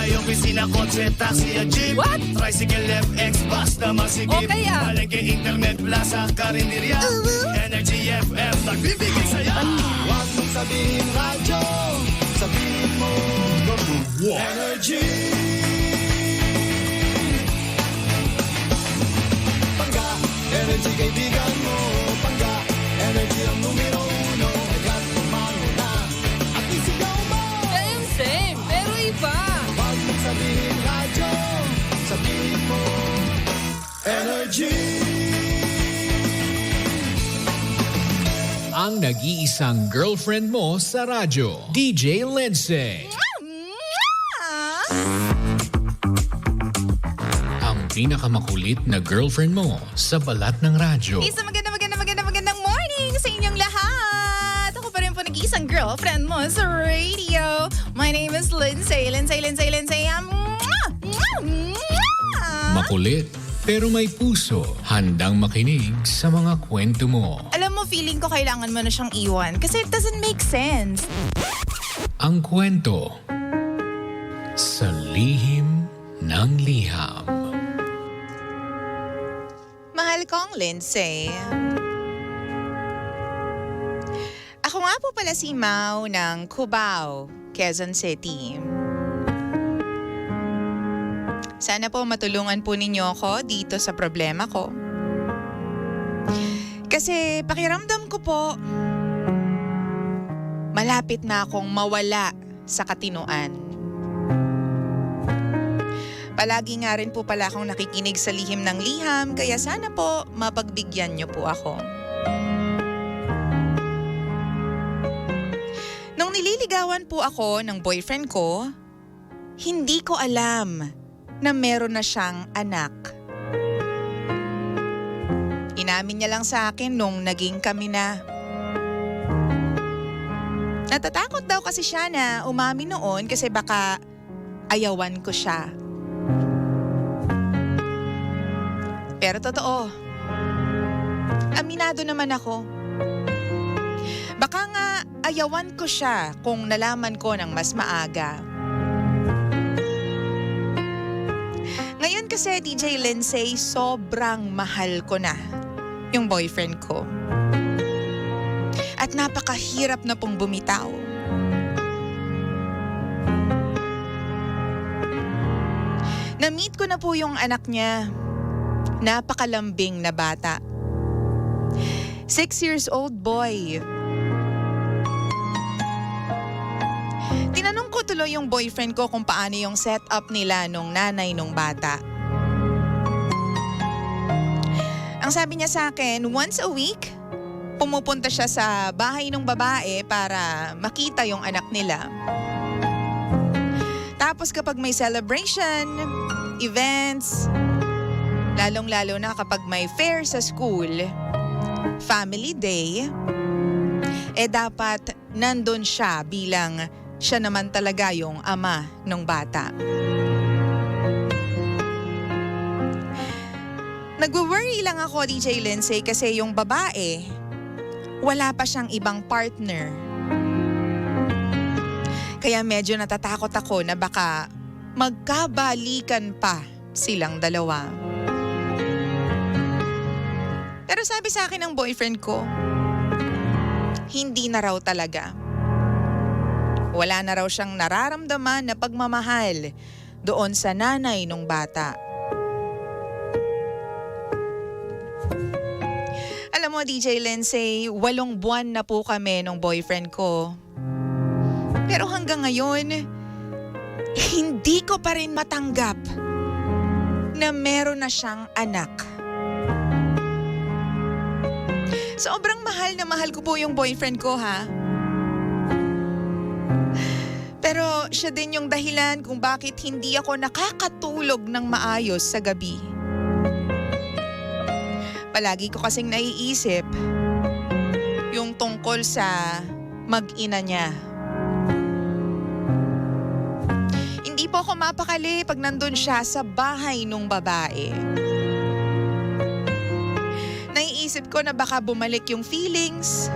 Bahay, opisina, kotse, taxi at jeep. What? Tricycle, FX, bus na masigip. O kaya? Palengke, internet, plaza, karinderya. Energy FM, nagbibigay saya. Huwag mong sabihin radyo, sabihin mo Energy. Pangga, energy kaibigan mo. Pangga, energy ang numero uno. Agad pumalo na at isigaw mo. Same, pero iba. Huwag mong sabihin radyo, sabihin mo Energy. Ang nag-iisang girlfriend mo sa radyo, DJ Lindsay. Ang pinakamakulit na girlfriend mo sa balat ng radyo. Isang magandang morning sa inyong lahat. Ako pa rin po nag-iisang girlfriend mo sa radio. My name is Lindsay. Makulit, pero may puso. Handang makinig sa mga kwento mo. Alam mo, feeling ko kailangan mo na siyang iwan kasi it doesn't make sense. Ang kwento sa lihim ng liham. Mahal kong Lindsay. Ako nga po pala si Mau ng Cubao, Quezon City. Sana po matulungan po ninyo ako dito sa problema ko. Kasi pakiramdam ko po, malapit na akong mawala sa katinoan. Palagi nga rin po pala akong nakikinig sa lihim ng liham, kaya sana po mapagbigyan niyo po ako. Nung nililigawan po ako ng boyfriend ko, hindi ko alam na meron na siyang anak. Inamin niya lang sa akin nung naging kami na. Natatakot daw kasi siya na umamin noon kasi baka ayawan ko siya. Pero totoo, aminado naman ako. Baka nga ayawan ko siya kung nalaman ko ng mas maaga. Ngayon kasi, DJ Lindsay, sobrang mahal ko na yung boyfriend ko. At napakahirap na pong bumitaw. Na-meet ko na po yung anak niya. Napakalambing na bata. 6 years old boy. Tinanong ko tuloy yung boyfriend ko kung paano yung setup nila nung nanay nung bata. Ang sabi niya sa akin, once a week, pumupunta siya sa bahay ng babae para makita yung anak nila. Tapos kapag may celebration, events, lalong-lalo na kapag may fair sa school, family day, dapat nandun siya bilang siya naman talaga yung ama ng bata. Nagwo-worry lang ako, DJ Lindsay, kasi yung babae, wala pa siyang ibang partner. Kaya medyo natatakot ako na baka magkabalikan pa silang dalawa. Pero sabi sa akin ng boyfriend ko, hindi na raw talaga. Wala na raw siyang nararamdaman na pagmamahal doon sa nanay nung bata. Alam mo, DJ Lindsay, 8 buwan na po kami nung boyfriend ko. Pero hanggang ngayon, hindi ko pa rin matanggap na meron na siyang anak. Sobrang mahal na mahal ko po yung boyfriend ko, ha? Pero siya din yung dahilan kung bakit hindi ako nakakatulog ng maayos sa gabi. Palagi ko kasing naiisip yung tungkol sa mag-ina niya. Hindi po ako mapakali pag nandun siya sa bahay nung babae. Naiisip ko na baka bumalik yung feelings.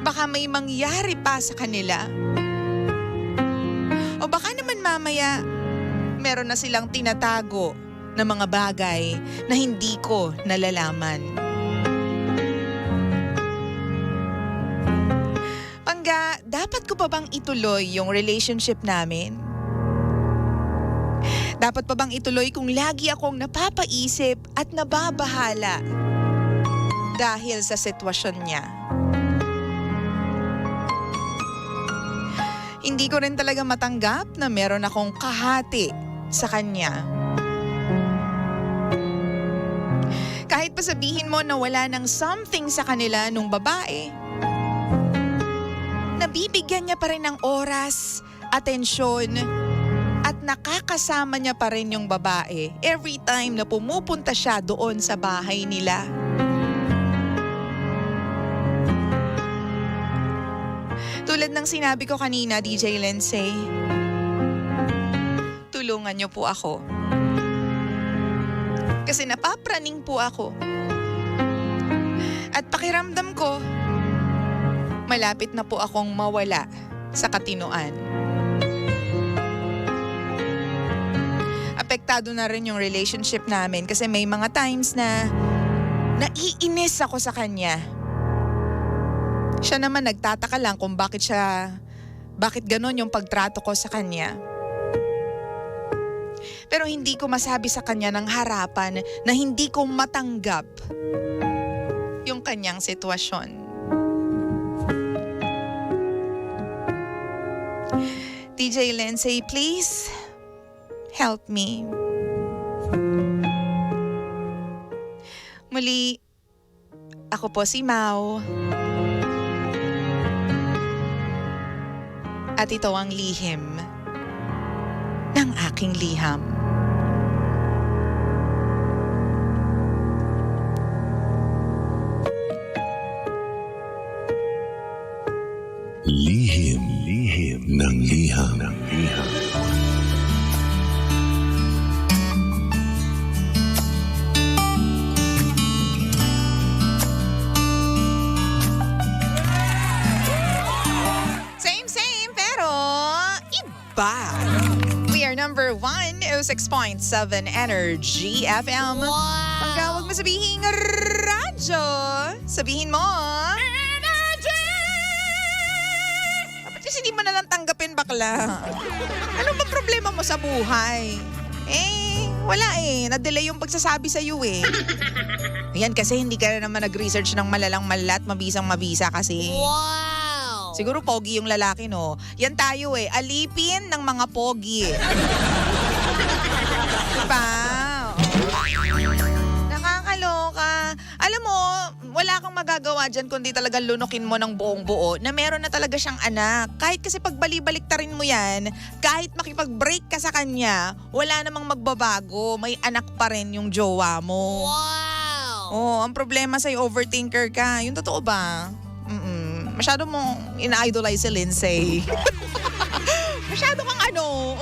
Baka may mangyari pa sa kanila. O baka naman mamaya, meron na silang tinatago na mga bagay na hindi ko nalalaman. Pangga, dapat ko pa bang ituloy yung relationship namin? Dapat pa bang ituloy kung lagi akong napapaisip at nababahala dahil sa sitwasyon niya? Hindi ko rin talaga matanggap na meron akong kahati sa kanya. Kahit pa sabihin mo na wala ng something sa kanila nung babae, nabibigyan niya pa rin ng oras, atensyon, at nakakasama niya pa rin yung babae every time na pumupunta siya doon sa bahay nila. Tulad ng sinabi ko kanina, DJ Lindsay, tulungan niyo po ako. Kasi napapraning po ako. At pakiramdam ko, malapit na po akong mawala sa katinoan. Apektado na rin yung relationship namin kasi may mga times na naiinis ako sa kanya. Siya naman nagtataka lang kung bakit ganon yung pagtrato ko sa kanya. Pero hindi ko masabi sa kanya ng harapan na hindi ko matanggap yung kanyang sitwasyon. DJ Lindsay, please help me. Muli, ako po si Mau. At ito ang lihim ng aking liham. Lihim ng liham. Same, pero iba. We are number 106.7 Energy FM. Pagka huwag mo sabihin radyo, sabihin mo dapat kasi hindi mo nalang tanggapin, bakla. Ano ba problema mo sa buhay? Wala na-delay yung pagsasabi sa iyo Yan kasi hindi ka na naman nag-research ng malalang malat, mabisang mabisa kasi. Wow! Siguro pogi yung lalaki, no? Yan tayo alipin ng mga pogi. Diba? Nakakaloka. Alam mo, wala kang magagawa dyan kundi talaga lunukin mo ng buong buo na meron na talaga siyang anak. Kahit kasi pagbali-baliktarin mo yan, kahit makipag-break ka sa kanya, wala namang magbabago. May anak pa rin yung jowa mo. Wow! Ang problema sa'yo, overthinker ka. Yung totoo ba? Masyado mong ina-idolize si Lindsay. Masyado kang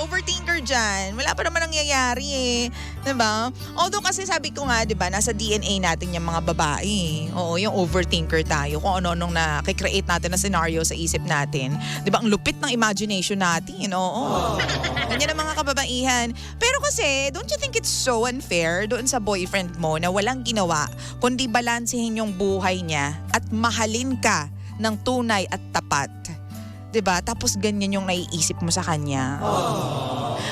overthinker dyan. Wala pa naman nangyayari Diba? Although kasi sabi ko nga, diba, nasa DNA natin yung mga babae. Oo, yung overthinker tayo. Kung ano-anong nakikreate natin na scenario sa isip natin. Diba, ang lupit ng imagination natin. Oo. Ganyan ang mga kababaihan. Pero kasi, don't you think it's so unfair doon sa boyfriend mo na walang ginawa kundi balansehin yung buhay niya at mahalin ka ng tunay at tapat? Diba? Tapos ganyan yung naiisip mo sa kanya.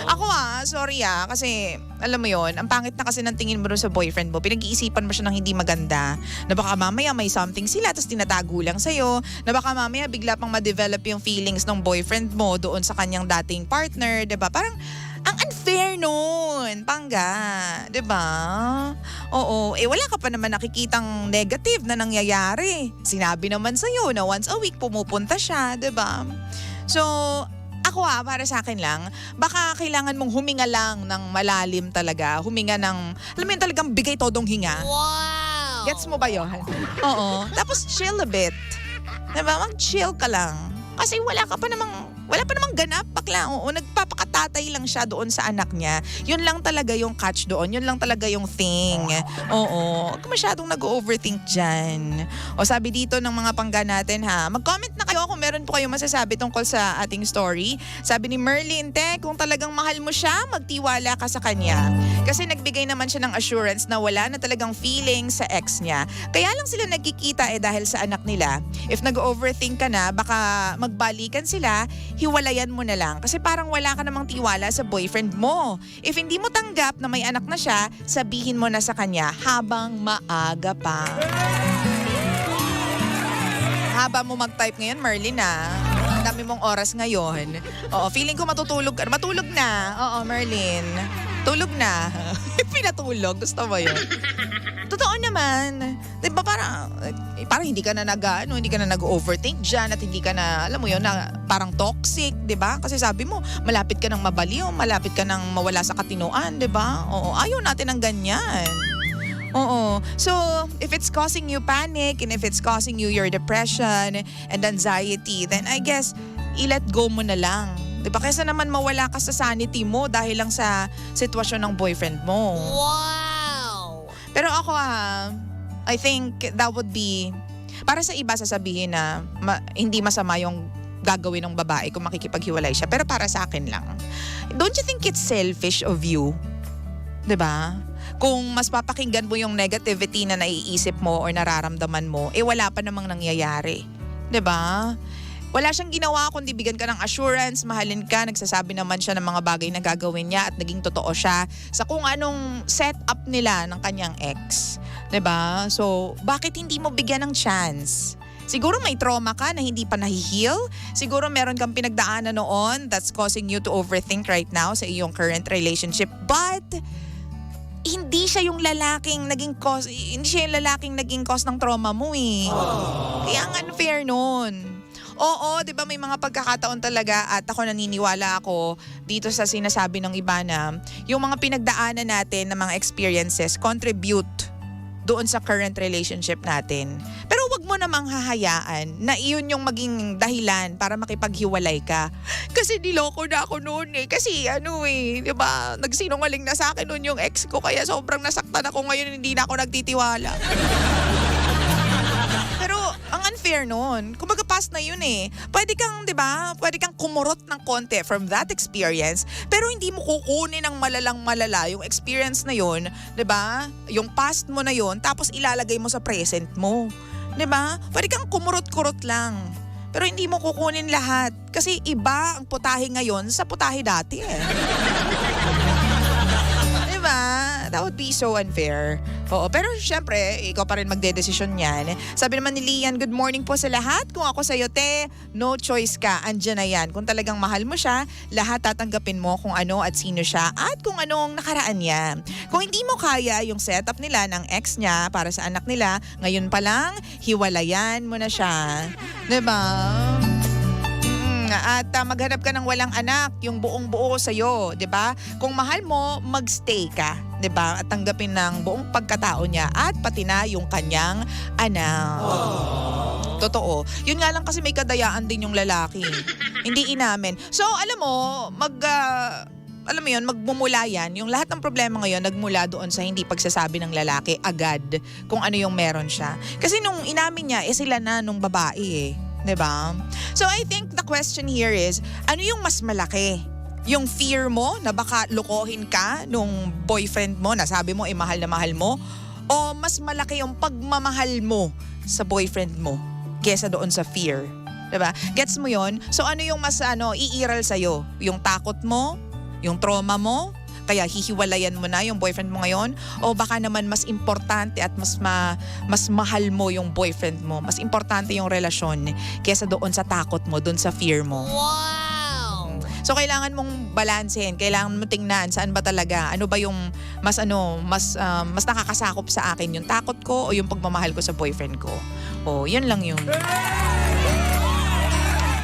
Ako sorry kasi alam mo yon, ang pangit na kasi ng tingin mo doon sa boyfriend mo. Pinag-iisipan mo siya ng hindi maganda. Na baka mamaya may something sila tapos tinatago lang sa'yo. Na baka mamaya bigla pang ma-develop yung feelings ng boyfriend mo doon sa kanyang dating partner. Diba? Parang ang unfair nun, Pangga. Diba? Oo, wala ka pa naman nakikitang negative na nangyayari. Sinabi naman sa'yo na once a week pumupunta siya, diba? So, ako para sa akin lang, baka kailangan mong huminga lang ng malalim talaga. Huminga ng, alam mo yun, talagang bigay todong hinga. Wow! Gets mo ba yun? Oo. Tapos chill a bit. Diba? Mag-chill ka lang. Kasi wala pa namang ganap, bakla. Oo, nagpapakata tatay lang siya doon sa anak niya. Yun lang talaga yung catch doon. Yun lang talaga yung thing. Oo. Huwag ka masyadong nag-overthink dyan. O sabi dito ng mga pangga natin ha, mag-comment na kayo kung meron po kayo masasabi tungkol sa ating story. Sabi ni Merlin, kung talagang mahal mo siya, magtiwala ka sa kanya. Kasi nagbigay naman siya ng assurance na wala na talagang feeling sa ex niya. Kaya lang sila nagkikita dahil sa anak nila. If nag-overthink ka na, baka magbalikan sila, hiwalayan mo na lang. Kasi parang wala ka namang tiwala sa boyfriend mo. If hindi mo tanggap na may anak na siya, sabihin mo na sa kanya habang maaga pa. Haba mo mag-type ngayon, Merlin Ang dami mong oras ngayon. Oo, feeling ko matutulog ka. Matulog na. Oo, Merlin. Tulog na. Pinatulog. Gusto mo yun? Totoo naman. Diba parang hindi ka na hindi ka na nag-overthink dyan at hindi ka na, alam mo yun, na parang toxic, diba? Kasi sabi mo, malapit ka nang mabaliw, malapit ka nang mawala sa katinoan, diba? Oo, ayaw natin ng ganyan. Oo. So, if it's causing you panic and if it's causing you your depression and anxiety, then I guess, i-let go mo na lang. Diba? Kaysa naman mawala ka sa sanity mo dahil lang sa sitwasyon ng boyfriend mo. Wow! Pero ako I think that would be, para sa iba sasabihin na hindi masama yung gagawin ng babae kung makikipaghiwalay siya. Pero para sa akin lang, don't you think it's selfish of you? Diba? Kung mas papakinggan mo yung negativity na naiisip mo or nararamdaman mo, wala pa namang nangyayari. 'Di ba? Wala siyang ginawa kundi bigyan ka ng assurance, mahalin ka, nagsasabi naman siya ng mga bagay na gagawin niya at naging totoo siya sa kung anong setup nila ng kanyang ex. 'Di ba? So, bakit hindi mo bigyan ng chance? Siguro may trauma ka na hindi pa nahi-heal. Siguro meron kang pinagdaanan noon that's causing you to overthink right now sa iyong current relationship. But hindi siya yung lalaking naging cause ng trauma mo Kaya ang unfair nun. Oo, 'di ba may mga pagkakataon talaga at ako naniniwala ako dito sa sinasabi ng iba na yung mga pinagdaanan natin na mga experiences contribute doon sa current relationship natin. Pero wag mo namang hahayaan na iyon yung maging dahilan para makipaghiwalay ka. Kasi niloko na ako noon Kasi di ba, nagsinungaling na sa akin noon yung ex ko kaya sobrang nasaktan ako ngayon, hindi na ako nagtitiwala. Pero ang unfair noon, kumbaga past na yun Pwede kang, di ba, pwede kang kumurot ng konti from that experience, pero hindi mo kukunin ng malalang-malala yung experience na yun, di ba? Yung past mo na yun, tapos ilalagay mo sa present mo. Di ba? Pwede kang kumurot-kurot lang. Pero hindi mo kukunin lahat. Kasi iba ang putahe ngayon sa putahe dati Diba? That would be so unfair. Oo, pero syempre, ikaw pa rin magdedesisyon yan. Sabi naman ni Lian, good morning po sa lahat. Kung ako sa'yo, no choice ka. Andyan na yan. Kung talagang mahal mo siya, lahat tatanggapin mo kung ano at sino siya at kung anong nakaraan niya. Kung hindi mo kaya yung setup nila ng ex niya para sa anak nila, ngayon pa lang, hiwalayan mo na siya. Diba? At maghanap ka ng walang anak, yung buong-buo sa'yo, 'di ba? Kung mahal mo, magstay ka, 'di ba? At tanggapin ng buong pagkatao niya at pati na yung kanyang anak. Totoo. Yun nga lang kasi may kadayaan din yung lalaki. Hindi inamin. So, alam mo, magmumula yan. Yung lahat ng problema ngayon, nagmula doon sa hindi pagsasabi ng lalaki agad kung ano yung meron siya. Kasi nung inamin niya, sila na nung babae 'di ba? So I think the question here is, ano yung mas malaki? Yung fear mo na baka lokohin ka nung boyfriend mo na sabi mo mahal na mahal mo? O mas malaki yung pagmamahal mo sa boyfriend mo kesa doon sa fear? 'Di ba? Gets mo yon? So ano yung mas iiral sa'yo? Yung takot mo? Yung trauma mo? Kaya hihiwalayan mo na yung boyfriend mo ngayon? O baka naman mas importante at mas mahal mo yung boyfriend mo? Mas importante yung relasyon kesa doon sa takot mo, doon sa fear mo? Wow! So kailangan mong balansehin, kailangan mo tingnan saan ba talaga, ano ba yung mas nakakasakop sa akin, yung takot ko o yung pagmamahal ko sa boyfriend ko? O, yun lang yun.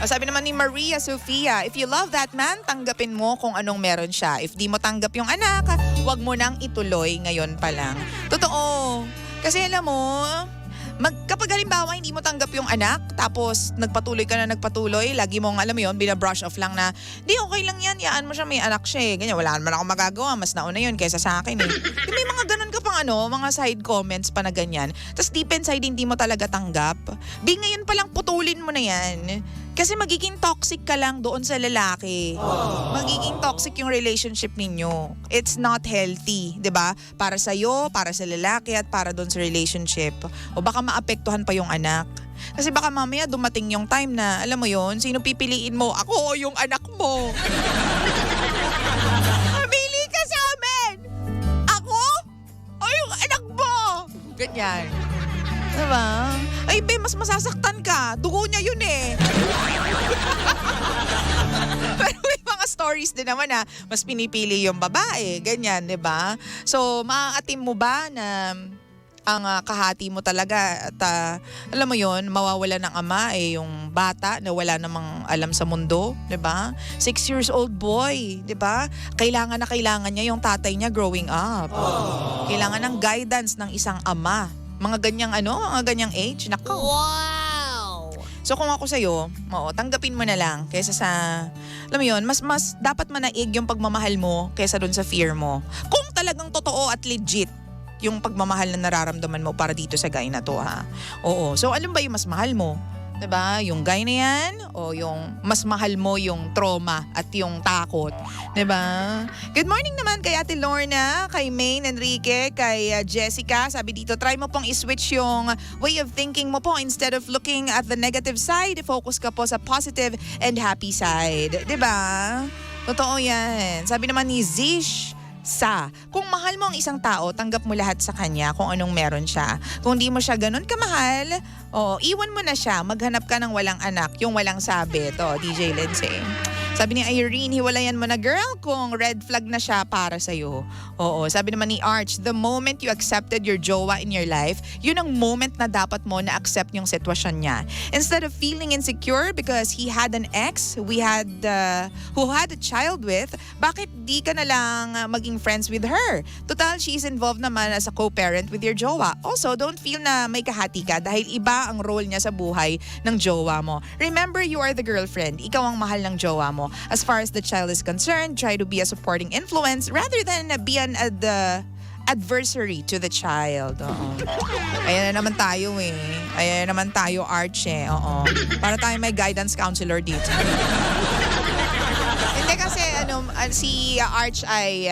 Sabi naman ni Maria Sofia, if you love that man, tanggapin mo kung anong meron siya. If di mo tanggap yung anak, wag mo nang ituloy ngayon pa lang. Totoo. Kasi alam mo, Kapag halimbawa hindi mo tanggap yung anak, tapos nagpatuloy ka na nagpatuloy, lagi mong alam mo yun, binabrush off lang na, di okay lang yan, yaan mo siya, may anak siya eh. Ganyan, wala naman ako magagawa, mas nauna yun kaysa sa akin eh. Yung may mga ganun ka pang mga side comments pa na ganyan. Tapos deep inside, hindi mo talaga tanggap. Ngayon palang putulin mo na yan. Kasi magiging toxic ka lang doon sa lalaki. Magiging toxic yung relationship ninyo. It's not healthy, 'di ba? Para sa iyo, para sa lalaki at para doon sa relationship. O baka maapektuhan pa yung anak. Kasi baka mamaya dumating yung time na, alam mo yon, sino pipiliin mo? Ako o yung anak mo? Pili ka sa amin! Ako o yung anak mo? Ganyan. Diba? Ay, be, mas masasaktan ka. Dugo niya yun eh. Pero may mga stories din naman na mas pinipili yung babae. Ganyan, diba? So, maaatim mo ba na ang kahati mo talaga at alam mo yon, mawawala ng ama yung bata na wala namang alam sa mundo, 'di ba? 6 years old boy, 'di ba? Kailangan na kailangan niya yung tatay niya growing up. Kailangan ng guidance ng isang ama. Mga ganyang age, nako. Wow! So kung ako sa'yo, tanggapin mo na lang kaysa sa, alam mo yun, mas dapat manaig yung pagmamahal mo kaysa dun sa fear mo. Kung talagang totoo at legit yung pagmamahal na nararamdaman mo para dito sa guy na to, ha? Oo. So alin ba yung mas mahal mo? Diba? Yung guy na yan o yung mas mahal mo yung trauma at yung takot. Diba? Good morning naman kay Ate Lorna, kay Maine Enrique, kay Jessica. Sabi dito, try mo pong i-switch yung way of thinking mo po. Instead of looking at the negative side, focus ka po sa positive and happy side. Diba? Totoo yan. Sabi naman ni Zish, kung mahal mo ang isang tao, tanggap mo lahat sa kanya kung anong meron siya. Kung di mo siya ganun kamahal, iwan mo na siya, maghanap ka ng walang anak, yung walang sabit. DJ Lindsay. Sabi ni Irene, hiwalayan mo na girl kung red flag na siya para sa'yo. Oo, sabi naman ni Arch, the moment you accepted your jowa in your life, yun ang moment na dapat mo na-accept yung sitwasyon niya. Instead of feeling insecure because he had an ex who had a child with, bakit di ka na lang maging friends with her? Total, she's involved naman as a co-parent with your jowa. Also, don't feel na may kahati ka dahil iba ang role niya sa buhay ng jowa mo. Remember, you are the girlfriend. Ikaw ang mahal ng jowa mo. As far as the child is concerned, try to be a supporting influence rather than be an adversary to the child. Ayan na naman tayo eh. Ayan na naman tayo, Arch eh. Para tayo may guidance counselor dito. Hindi kasi si Arch ay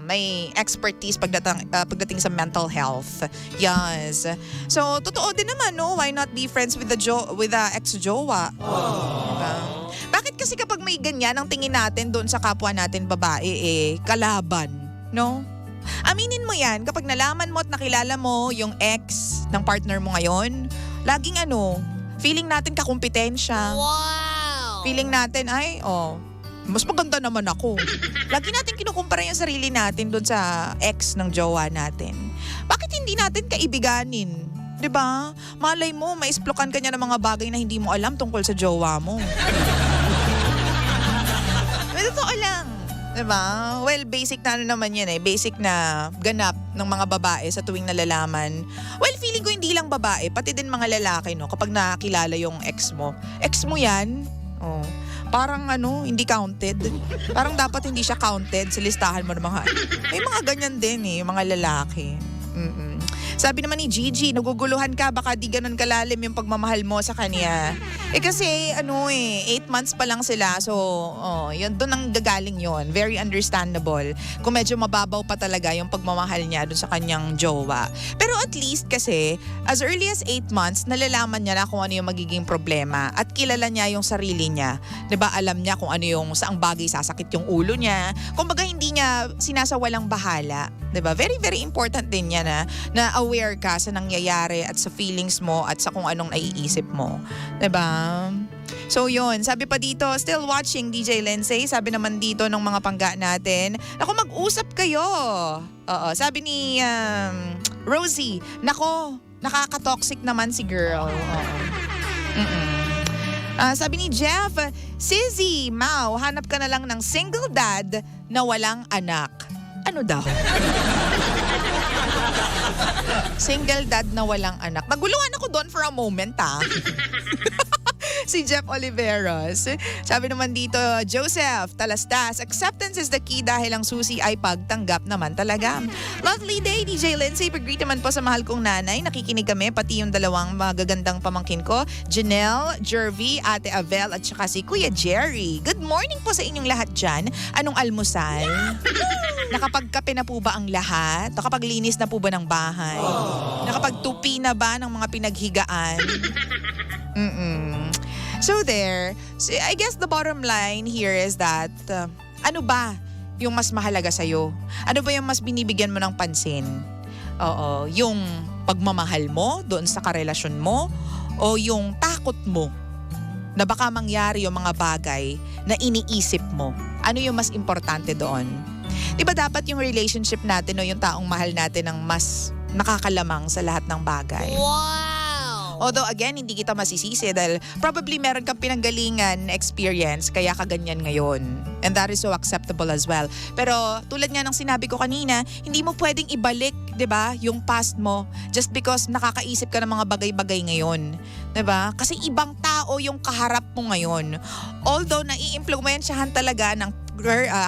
may expertise pagdating sa mental health. Yes. So, totoo din naman, no? Why not be friends with the ex-jowa? Diba? Bakit kasi kapag may ganyan, ang tingin natin doon sa kapwa natin babae, kalaban, no? Aminin mo yan, kapag nalaman mo at nakilala mo yung ex ng partner mo ngayon, laging feeling natin kakumpetensya. Wow! Feeling natin, mas maganda naman ako. Lagi natin kinukumpara yung sarili natin doon sa ex ng jowa natin. Bakit hindi natin kaibiganin? 'Di ba? Malay mo, maisplokan ka niya ng mga bagay na hindi mo alam tungkol sa jowa mo. Totoo lang. 'Di ba? Well, basic na naman yan eh. Basic na ganap ng mga babae sa tuwing nalalaman. Well, feeling ko hindi lang babae, pati din mga lalaki, no? Kapag nakilala yung ex mo. Ex mo yan? Parang hindi counted. Parang dapat hindi siya counted sa listahan mo ng mga... May mga ganyan din eh, mga lalaki. Sabi naman ni Gigi, naguguluhan ka, baka di ganun kalalim yung pagmamahal mo sa kanya. Kasi 8 months pa lang sila. So, yun, doon ang gagaling yun. Very understandable. Kung medyo mababaw pa talaga yung pagmamahal niya doon sa kanyang jowa. Pero at least kasi, as early as 8 months, nalalaman niya na kung ano yung magiging problema. At kilala niya yung sarili niya. 'Di ba? Alam niya kung ano yung saang bagay sasakit yung ulo niya. Kumbaga hindi niya sinasawalang bahala. 'Di ba? Very, very important din yan na aware ka sa nangyayari at sa feelings mo at sa kung anong naiisip mo. 'Di ba? So yun, sabi pa dito, still watching DJ Lindsay, sabi naman dito ng mga pangga natin, naku, mag-usap kayo. Sabi ni Rosie, nako, nakaka-toxic naman si girl. Sabi ni Jeff, Sizzy, Mau, hanap ka na lang ng single dad na walang anak. Ano daw? Single dad na walang anak. Naguluhan ako doon for a moment, Si Jeff Oliveros. Sabi naman dito, Joseph Talastas, acceptance is the key dahil ang susi ay pagtanggap naman talaga. Lovely day, DJ Lindsay. Pag-greet naman po sa mahal kong nanay. Nakikinig kami, pati yung dalawang magagandang pamangkin ko, Janelle, Jervy, Ate Avel, at saka si Kuya Jerry. Good morning po sa inyong lahat dyan. Anong almusal? Nakapagkape na po ba ang lahat? Nakapaglinis na po ba ng bahay? Nakapagtupi na ba ng mga pinaghigaan? So there, so I guess the bottom line here is that ano ba yung mas mahalaga sa'yo? Ano ba yung mas binibigyan mo ng pansin? Oo, yung pagmamahal mo doon sa karelasyon mo o yung takot mo na baka mangyari yung mga bagay na iniisip mo? Ano yung mas importante doon? Diba dapat yung relationship natin o yung taong mahal natin ang mas nakakalamang sa lahat ng bagay? Wow! Although again, hindi kita masisisi dahil probably meron kang pinanggalingan experience kaya kaganyan ngayon. And that is so acceptable as well. Pero tulad nga ng sinabi ko kanina, hindi mo pwedeng ibalik, 'di ba, yung past mo just because nakakaisip ka ng mga bagay-bagay ngayon. 'Di ba? Kasi ibang tao yung kaharap mo ngayon. Although nai-impluwensyahan talaga ng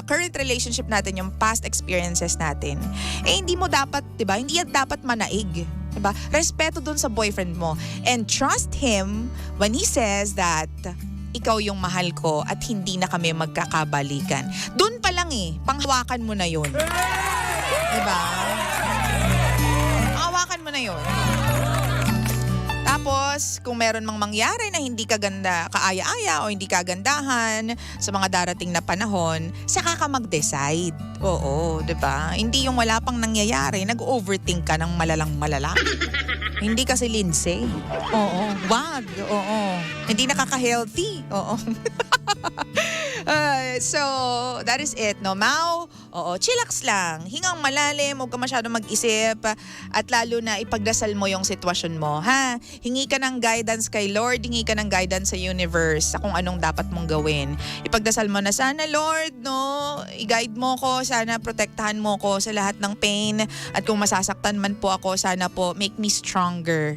current relationship natin, yung past experiences natin, hindi mo dapat, 'di ba? Hindi yan dapat manaig. Diba? Respeto dun sa boyfriend mo. And trust him when he says that ikaw yung mahal ko at hindi na kami magkakabalikan. Dun pa lang panghawakan mo na yun. Diba? Panghawakan mo na yun. Tapos, kung meron mang mangyari na hindi ka ganda, kaaya-aya o hindi kagandahan sa mga darating na panahon, saka ka mag-decide. Oo, 'di ba? Hindi yung wala pang nangyayari, nag-overthink ka ng malala. Hindi kasi Lindsay. Oo, wag. Oo. Hindi nakaka-healthy. Oo. So, that is it, no? Mau, chillax lang. Hingang malalim, huwag ka masyado mag-isip. At lalo na ipagdasal mo yung sitwasyon mo, ha? Hingi ka ng guidance kay Lord, hingi ka ng guidance sa universe sa kung anong dapat mong gawin. Ipagdasal mo na, sana Lord, no? I-guide mo ko, sana protektahan mo ko sa lahat ng pain. At kung masasaktan man po ako, sana po make me stronger.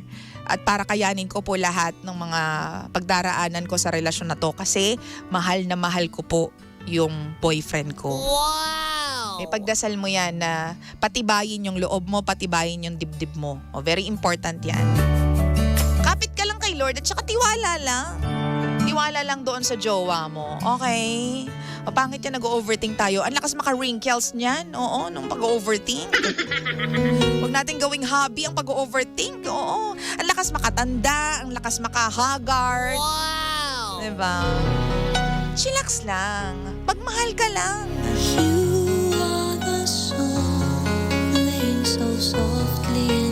At para kayanin ko po lahat ng mga pagdaraanan ko sa relasyon na to kasi mahal na mahal ko po yung boyfriend ko. Wow! Pagdasal mo yan na patibayin yung loob mo, patibayin yung dibdib mo. Very important yan. Kapit ka lang kay Lord at saka tiwala lang. Tiwala lang doon sa jowa mo. Okay? Pangit yan, nag-overthink tayo. Ang lakas maka-wrinkles niyan. Oo, nung pag-overthink. Huwag natin gawing hobby ang pag-overthink. Oo. Ang lakas makatanda, ang lakas makahaggard. Wow! Diba? Chillax lang. Pagmahal ka lang. You are the soul laying so softly